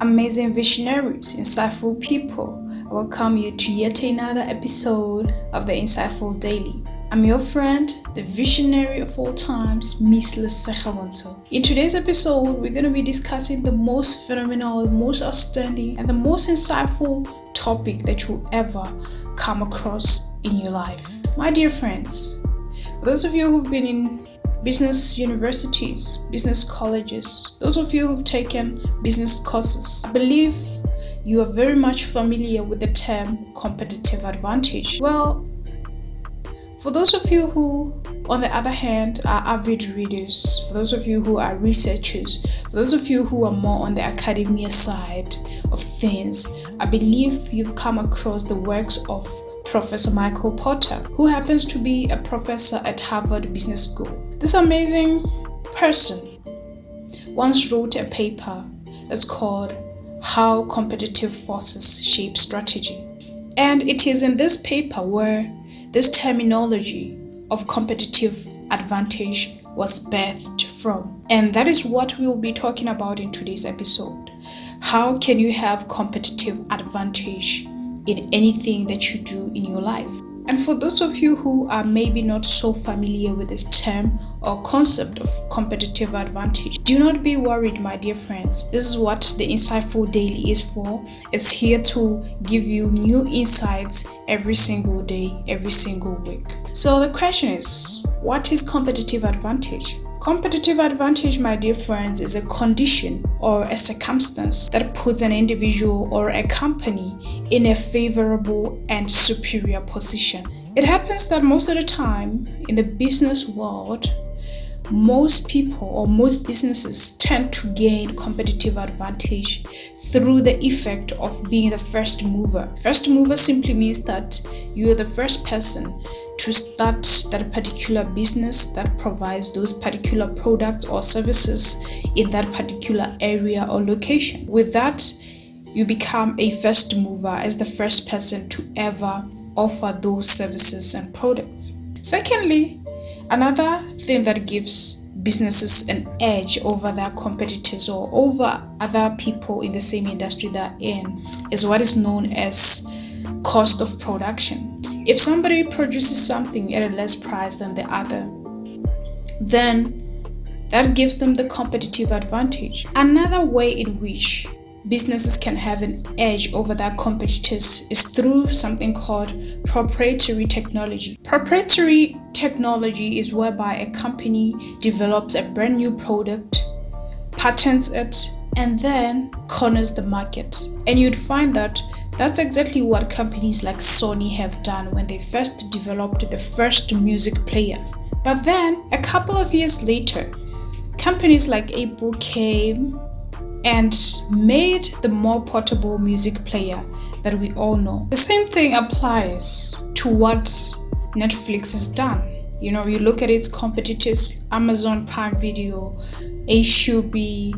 amazing visionaries, insightful people. I welcome you to yet another episode of the Insightful Daily. I'm your friend, the visionary of all times, Miss Lesego. In today's episode, we're going to be discussing the most phenomenal, the most outstanding, and the most insightful topic that you'll ever come across in your life. My dear friends, for those of you who've been in business universities, business colleges, those of you who've taken business courses, I believe you are very much familiar with the term competitive advantage. Well, for those of you who, on the other hand, are avid readers, for those of you who are researchers, for those of you who are more on the academia side of things, I believe you've come across the works of Professor Michael Porter, who happens to be a professor at Harvard Business School. This amazing person once wrote a paper that's called How Competitive Forces Shape Strategy. And it is in this paper where this terminology of competitive advantage was birthed from. And that is what we will be talking about in today's episode. How can you have competitive advantage in anything that you do in your life? And for those of you who are maybe not so familiar with this term or concept of competitive advantage, do not be worried, my dear friends. This is what the Insightful Daily is for. It's here to give you new insights every single day, every single week. So the question is, what is competitive advantage? Competitive advantage, my dear friends, is a condition or a circumstance that puts an individual or a company in a favorable and superior position. It happens that most of the time in the business world, most people or most businesses tend to gain competitive advantage through the effect of being the first mover. First mover simply means that you are the first person to start that particular business that provides those particular products or services in that particular area or location. With that, you become a first mover as the first person to ever offer those services and products. Secondly, another thing that gives businesses an edge over their competitors or over other people in the same industry they're in is what is known as cost of production. If somebody produces something at a less price than the other, then that gives them the competitive advantage. Another way in which businesses can have an edge over their competitors is through something called proprietary technology. Proprietary technology is whereby a company develops a brand new product, patents it, and then corners the market. And you'd find that that's exactly what companies like Sony have done when they first developed the first music player. But then, a couple of years later, companies like Apple came and made the more portable music player that we all know. The same thing applies to what Netflix has done. You know, you look at its competitors, Amazon Prime Video, Shubi,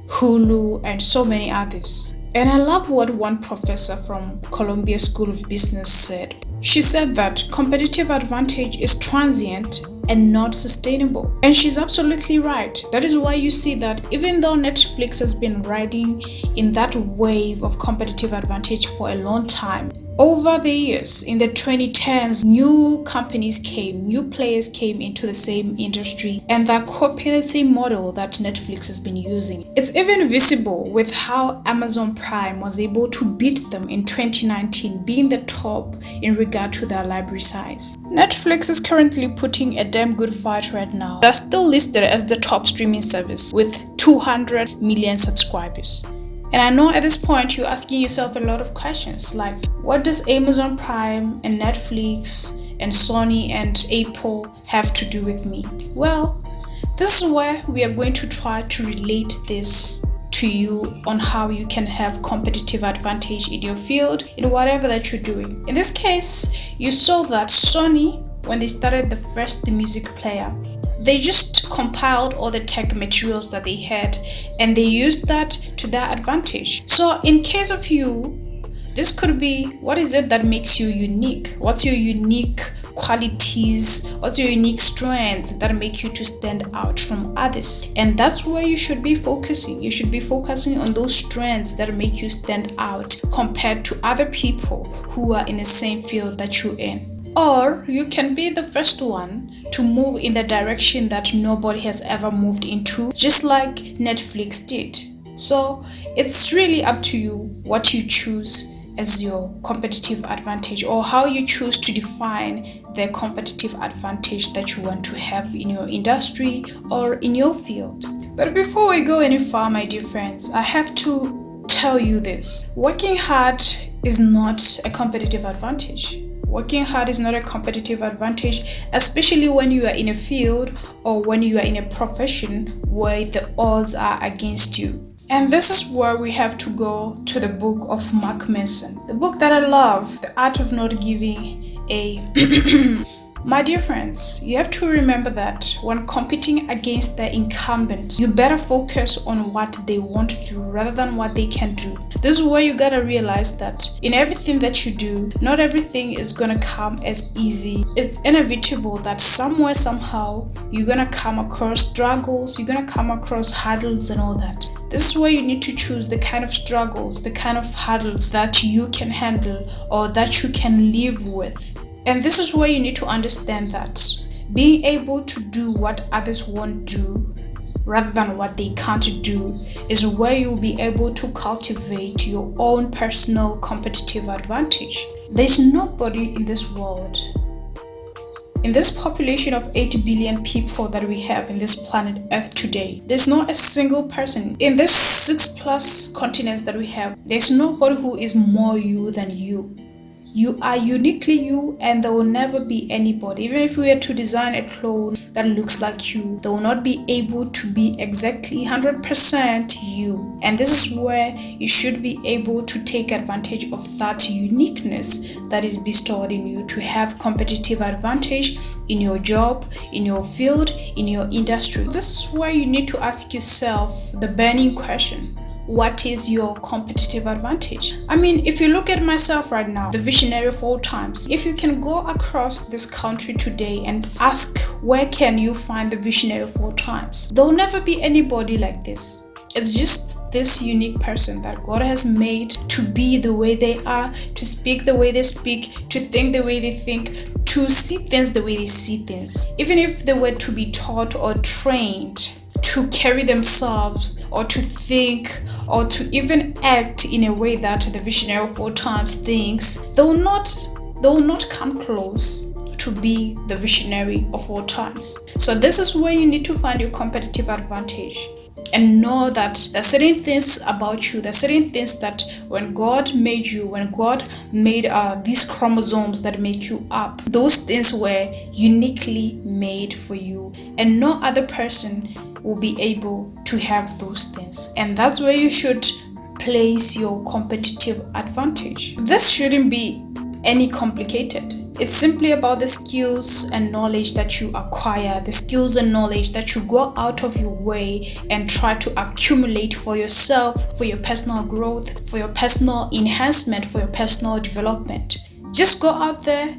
Hulu, and so many others. And I love what one professor from Columbia School of Business said. She said that competitive advantage is transient and not sustainable. And she's absolutely right. That is why you see that even though Netflix has been riding in that wave of competitive advantage for a long time, over the years, in the 2010s, new companies came, new players came into the same industry, and they're copying the same model that Netflix has been using. It's even visible with how Amazon Prime was able to beat them in 2019, being the top in regard to their library size. Netflix is currently putting a damn good fight right now. They're still listed as the top streaming service with 200 million subscribers. And I know at this point you're asking yourself a lot of questions like, what does Amazon Prime and Netflix and Sony and Apple have to do with me? Well, this is where we are going to try to relate this to you on how you can have competitive advantage in your field, in whatever that you're doing. In this case, you saw that Sony, when they started the first music player, they just compiled all the tech materials that they had and they used that to their advantage. So in case of you, this could be, what is it that makes you unique? What's your unique qualities, what's your unique strengths that make you to stand out from others. And that's where you should be focusing. You should be focusing on those strengths that make you stand out compared to other people who are in the same field that you're in. Or you can be the first one to move in the direction that nobody has ever moved into, just like Netflix did. So it's really up to you what you choose as your competitive advantage, or how you choose to define the competitive advantage that you want to have in your industry or in your field. But before we go any far, my dear friends, I have to tell you this. Working hard is not a competitive advantage. Working hard is not a competitive advantage, especially when you are in a field or when you are in a profession where the odds are against you. And this is where we have to go to the book of Mark Manson, the book that I love, The Art of Not Giving a My dear friends, you have to remember that when competing against the incumbent, you better focus on what they want to do rather than what they can do. This is where you gotta realize that in everything that you do, not everything is gonna come as easy. It's inevitable that somewhere, somehow, you're gonna come across struggles, you're gonna come across hurdles and all that. This is where you need to choose the kind of struggles, the kind of hurdles that you can handle or that you can live with. And this is where you need to understand that being able to do what others won't do rather than what they can't do is where you'll be able to cultivate your own personal competitive advantage. There's nobody in this world, in this population of 8 billion people that we have in this planet Earth today, there's not a single person in this 6+ continents that we have. There's nobody who is more you than you. You are uniquely you, and there will never be anybody. Even if we were to design a clone that looks like you, they will not be able to be exactly 100% you. And this is where you should be able to take advantage of that uniqueness that is bestowed in you to have competitive advantage in your job, in your field, in your industry. This is where you need to ask yourself the burning question. What is your competitive advantage? I mean, if you look at myself right now, the visionary of all times, if you can go across this country today and ask where can you find the visionary of all times, there will never be anybody like this. It's just this unique person that God has made to be the way they are, to speak the way they speak, to think the way they think, to see things the way they see things. Even if they were to be taught or trained to carry themselves or to think or to even act in a way that the visionary of all times thinks, they will not come close to be the visionary of all times. So this is where you need to find your competitive advantage and know that there are certain things about you, there are certain things that when God made you, when God made these chromosomes that make you up, those things were uniquely made for you, and no other person will be able to have those things. And that's where you should place your competitive advantage. This shouldn't be any complicated. It's simply about the skills and knowledge that you acquire, the skills and knowledge that you go out of your way and try to accumulate for yourself, for your personal growth, for your personal enhancement, for your personal development. Just go out there,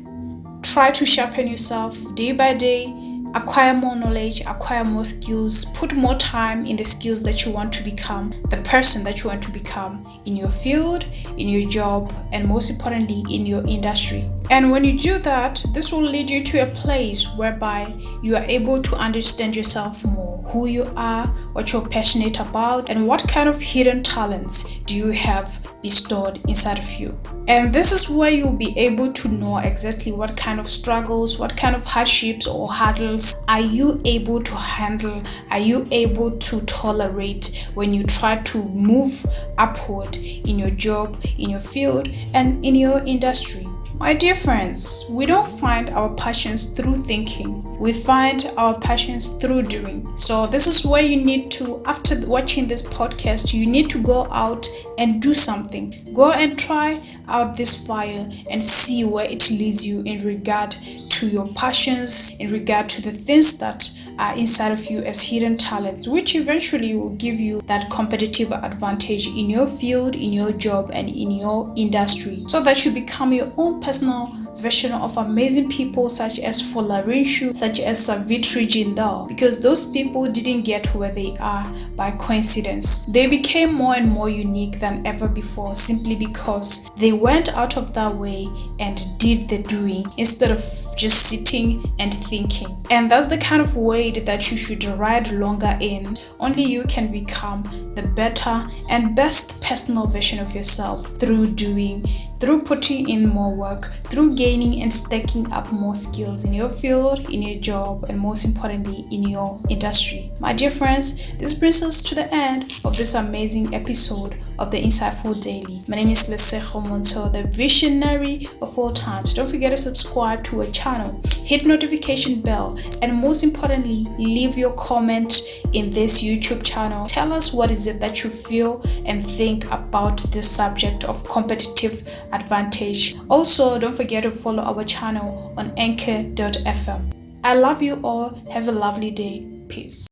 try to sharpen yourself day by day, acquire more knowledge, acquire more skills, put more time in the skills that you want to become, the person that you want to become in your field, in your job, and most importantly, in your industry. And when you do that, this will lead you to a place whereby you are able to understand yourself more, who you are, what you're passionate about, and what kind of hidden talents do you have bestowed inside of you. And this is where you'll be able to know exactly what kind of struggles, what kind of hardships or hurdles are you able to handle, are you able to tolerate when you try to move upward in your job, in your field, and in your industry. My dear friends, we don't find our passions through thinking. We find our passions through doing. So this is where you need to, after watching this podcast, you need to go out and do something. Go and try out this fire and see where it leads you in regard to your passions, in regard to the things that are inside of you as hidden talents, which eventually will give you that competitive advantage in your field, in your job, and in your industry, so that you become your own personal version of amazing people such as Folarinshu, such as Savitri Jindal, because those people didn't get where they are by coincidence. They became more and more unique than ever before simply because they went out of their way and did the doing instead of just sitting and thinking. And that's the kind of weight that you should ride longer in. Only you can become the better and best personal version of yourself through doing, through putting in more work, through gaining and stacking up more skills in your field, in your job, and most importantly, in your industry. My dear friends, this brings us to the end of this amazing episode of the Insightful Daily. My name is Lesego, the visionary of all times. Don't forget to subscribe to our channel, hit notification bell, and most importantly, leave your comment in this YouTube channel. Tell us what is it that you feel and think about this subject of competitive advantage. Also, don't forget to follow our channel on anchor.fm. I love you all. Have a lovely day. Peace.